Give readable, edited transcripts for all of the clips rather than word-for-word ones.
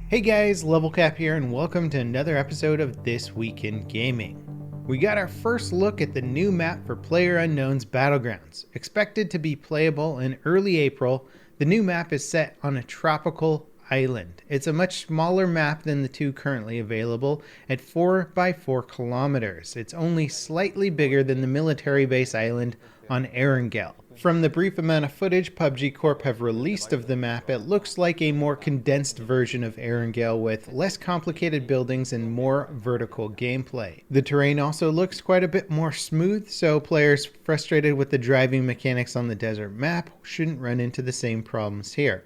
Hey guys, Level Cap here and welcome to another episode of This Week in Gaming. We got our first look at the new map for PlayerUnknown's Battlegrounds. Expected to be playable in early April, the new map is set on a tropical island. It's a much smaller map than the two currently available at 4 by 4 kilometers. It's only slightly bigger than the military base island on Erangel. From the brief amount of footage PUBG Corp have released of the map, it looks like a more condensed version of Erangel with less complicated buildings and more vertical gameplay. The terrain also looks quite a bit more smooth, so players frustrated with the driving mechanics on the desert map shouldn't run into the same problems here.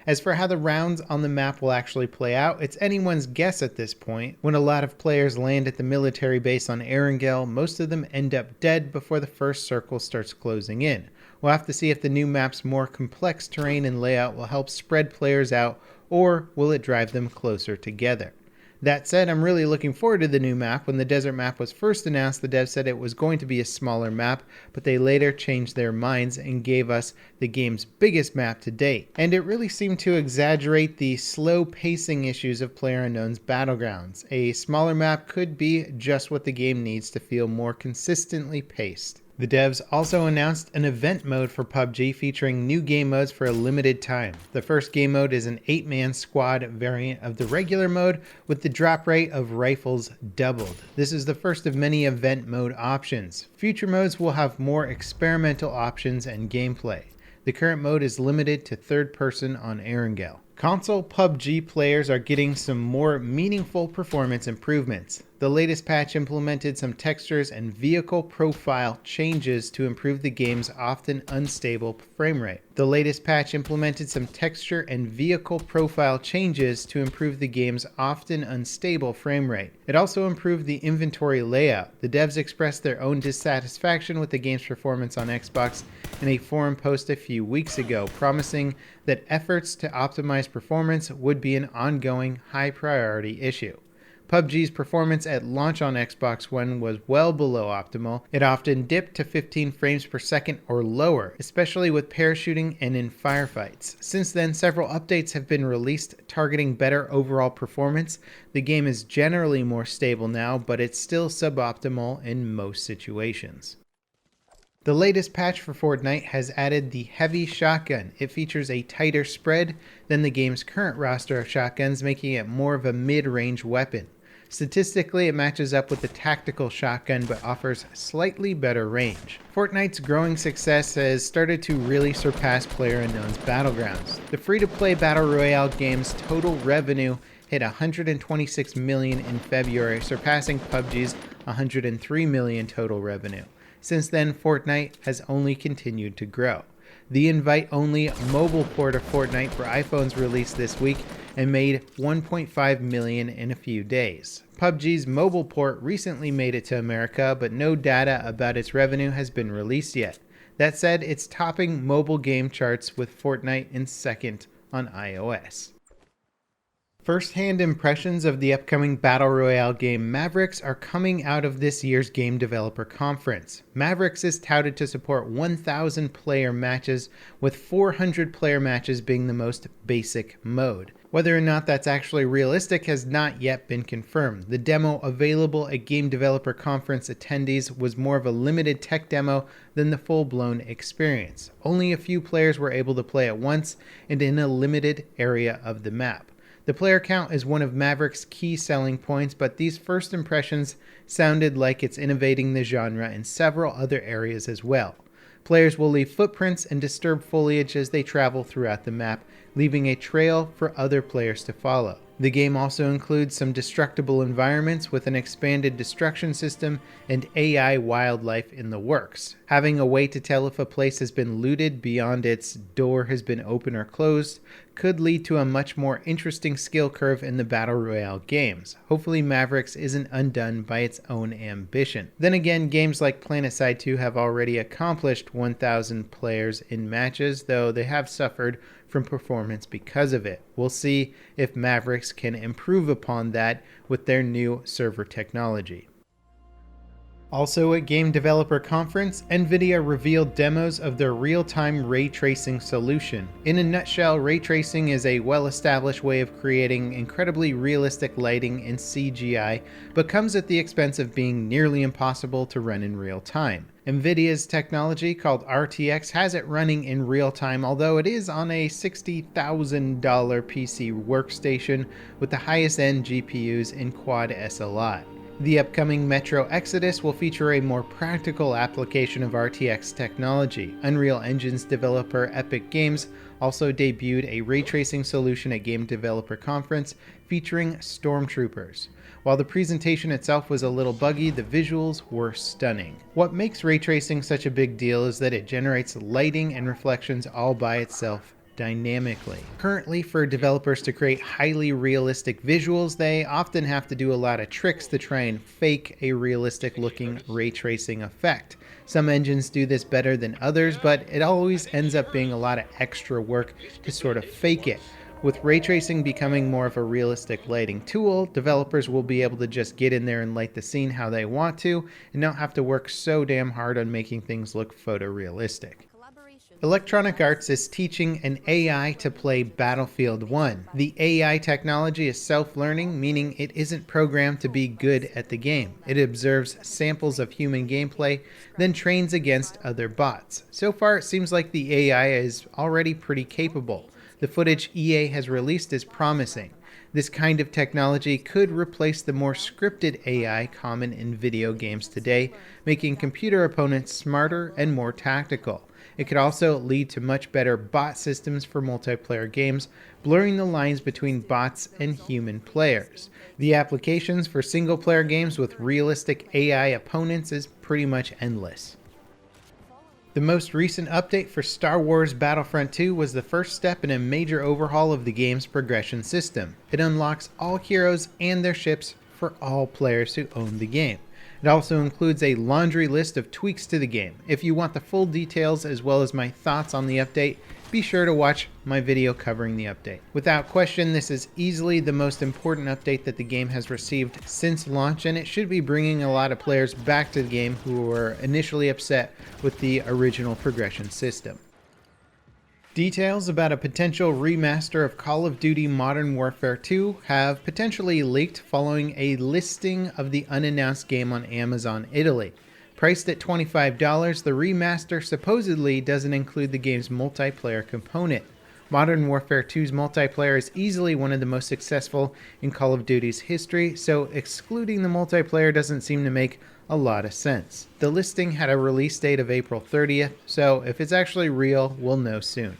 As for how the rounds on the map will actually play out, it's anyone's guess at this point. When a lot of players land at the military base on Erangel, most of them end up dead before the first circle starts closing in. We'll have to see if the new map's more complex terrain and layout will help spread players out, or will it drive them closer together. That said, I'm really looking forward to the new map. When the desert map was first announced, the devs said it was going to be a smaller map, but they later changed their minds and gave us the game's biggest map to date. And it really seemed to exaggerate the slow pacing issues of PlayerUnknown's Battlegrounds. A smaller map could be just what the game needs to feel more consistently paced. The devs also announced an event mode for PUBG featuring new game modes for a limited time. The first game mode is an 8-man squad variant of the regular mode with the drop rate of rifles doubled. This is the first of many event mode options. Future modes will have more experimental options and gameplay. The current mode is limited to third person on Erangel. Console PUBG players are getting some more meaningful performance improvements. The latest patch implemented some textures and vehicle profile changes to improve the game's often unstable frame rate. It also improved the inventory layout. The devs expressed their own dissatisfaction with the game's performance on Xbox in a forum post a few weeks ago, promising that efforts to optimize performance would be an ongoing high priority issue. PUBG's performance at launch on Xbox One was well below optimal. It often dipped to 15 frames per second or lower, especially with parachuting and in firefights. Since then, several updates have been released targeting better overall performance. The game is generally more stable now, but it's still suboptimal in most situations. The latest patch for Fortnite has added the heavy shotgun. It features a tighter spread than the game's current roster of shotguns, making it more of a mid-range weapon. Statistically, it matches up with the tactical shotgun but offers slightly better range. Fortnite's growing success has started to really surpass PlayerUnknown's Battlegrounds. The free-to-play Battle Royale game's total revenue hit $126 million in February, surpassing PUBG's $103 million total revenue. Since then, Fortnite has only continued to grow. The invite-only mobile port of Fortnite for iPhones released this week and made $1.5 million in a few days. PUBG's mobile port recently made it to America, but no data about its revenue has been released yet. That said, it's topping mobile game charts with Fortnite in second on iOS. First-hand impressions of the upcoming Battle Royale game Mavericks are coming out of this year's Game Developer Conference. Mavericks is touted to support 1,000 player matches, with 400 player matches being the most basic mode. Whether or not that's actually realistic has not yet been confirmed. The demo available at Game Developer Conference attendees was more of a limited tech demo than the full-blown experience. Only a few players were able to play at once and in a limited area of the map. The player count is one of Maverick's key selling points, but these first impressions sounded like it's innovating the genre in several other areas as well. Players will leave footprints and disturb foliage as they travel throughout the map, leaving a trail for other players to follow. The game also includes some destructible environments with an expanded destruction system and AI wildlife in the works. Having a way to tell if a place has been looted beyond its door has been open or closed could lead to a much more interesting skill curve in the Battle Royale games. Hopefully Mavericks isn't undone by its own ambition. Then again, games like PlanetSide 2 have already accomplished 1,000 players in matches, though they have suffered from performance because of it. We'll see if Mavericks can improve upon that with their new server technology. Also at Game Developer Conference, NVIDIA revealed demos of their real-time ray tracing solution. In a nutshell, ray tracing is a well-established way of creating incredibly realistic lighting in CGI, but comes at the expense of being nearly impossible to run in real time. NVIDIA's technology, called RTX, has it running in real time, although it is on a $60,000 PC workstation with the highest end GPUs in Quad SLI. The upcoming Metro Exodus will feature a more practical application of RTX technology. Unreal Engine's developer Epic Games also debuted a ray tracing solution at Game Developer Conference featuring stormtroopers. While the presentation itself was a little buggy, the visuals were stunning. What makes ray tracing such a big deal is that it generates lighting and reflections all by itself dynamically. Currently, for developers to create highly realistic visuals, they often have to do a lot of tricks to try and fake a realistic looking ray tracing effect. Some engines do this better than others, but it always ends up being a lot of extra work to sort of fake it. With ray tracing becoming more of a realistic lighting tool, developers will be able to just get in there and light the scene how they want to, and not have to work so damn hard on making things look photorealistic. Electronic Arts is teaching an AI to play Battlefield 1. The AI technology is self-learning, meaning it isn't programmed to be good at the game. It observes samples of human gameplay, then trains against other bots. So far, it seems like the AI is already pretty capable. The footage EA has released is promising. This kind of technology could replace the more scripted AI common in video games today, making computer opponents smarter and more tactical. It could also lead to much better bot systems for multiplayer games, blurring the lines between bots and human players. The applications for single-player games with realistic AI opponents is pretty much endless. The most recent update for Star Wars Battlefront 2 was the first step in a major overhaul of the game's progression system. It unlocks all heroes and their ships for all players who own the game. It also includes a laundry list of tweaks to the game. If you want the full details as well as my thoughts on the update, be sure to watch my video covering the update. Without question, this is easily the most important update that the game has received since launch, and it should be bringing a lot of players back to the game who were initially upset with the original progression system. Details about a potential remaster of Call of Duty Modern Warfare 2 have potentially leaked following a listing of the unannounced game on Amazon Italy. Priced at $25, the remaster supposedly doesn't include the game's multiplayer component. Modern Warfare 2's multiplayer is easily one of the most successful in Call of Duty's history, so excluding the multiplayer doesn't seem to make a lot of sense. The listing had a release date of April 30th, so if it's actually real, we'll know soon.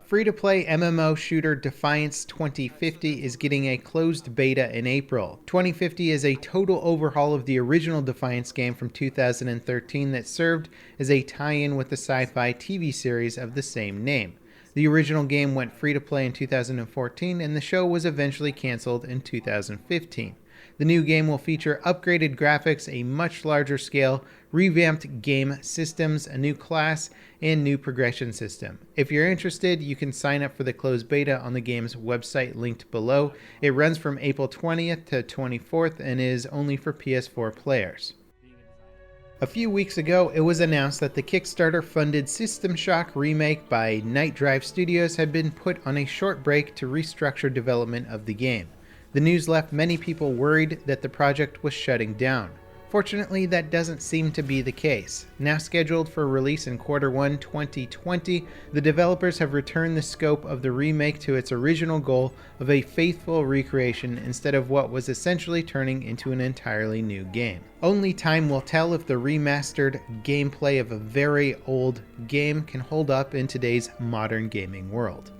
Free-to-play MMO shooter Defiance 2050 is getting a closed beta in April. 2050 is a total overhaul of the original Defiance game from 2013 that served as a tie-in with the sci-fi TV series of the same name. The original game went free-to-play in 2014, and the show was eventually canceled in 2015. The new game will feature upgraded graphics, a much larger scale, revamped game systems, a new class, and new progression system. If you're interested, you can sign up for the closed beta on the game's website linked below. It runs from April 20th to 24th and is only for PS4 players. A few weeks ago, it was announced that the Kickstarter-funded System Shock remake by Night Drive Studios had been put on a short break to restructure development of the game. The news left many people worried that the project was shutting down. Fortunately, that doesn't seem to be the case. Now scheduled for release in Q1 2020, the developers have returned the scope of the remake to its original goal of a faithful recreation instead of what was essentially turning into an entirely new game. Only time will tell if the remastered gameplay of a very old game can hold up in today's modern gaming world.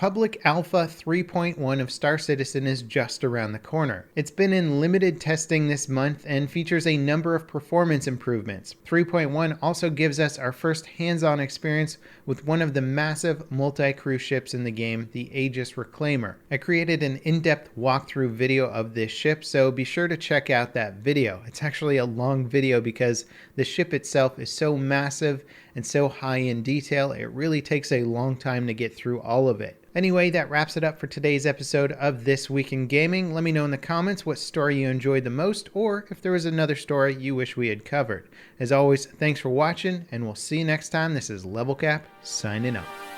Public Alpha 3.1 of Star Citizen is just around the corner. It's been in limited testing this month and features a number of performance improvements. 3.1 also gives us our first hands-on experience with one of the massive multi-crew ships in the game, the Aegis Reclaimer. I created an in-depth walkthrough video of this ship, so be sure to check out that video. It's actually a long video because the ship itself is so massive and so high in detail, it really takes a long time to get through all of it. Anyway, that wraps it up for today's episode of This Week in Gaming. Let me know in the comments what story you enjoyed the most, or if there was another story you wish we had covered. As always, thanks for watching, and we'll see you next time. This is Level Cap, signing off.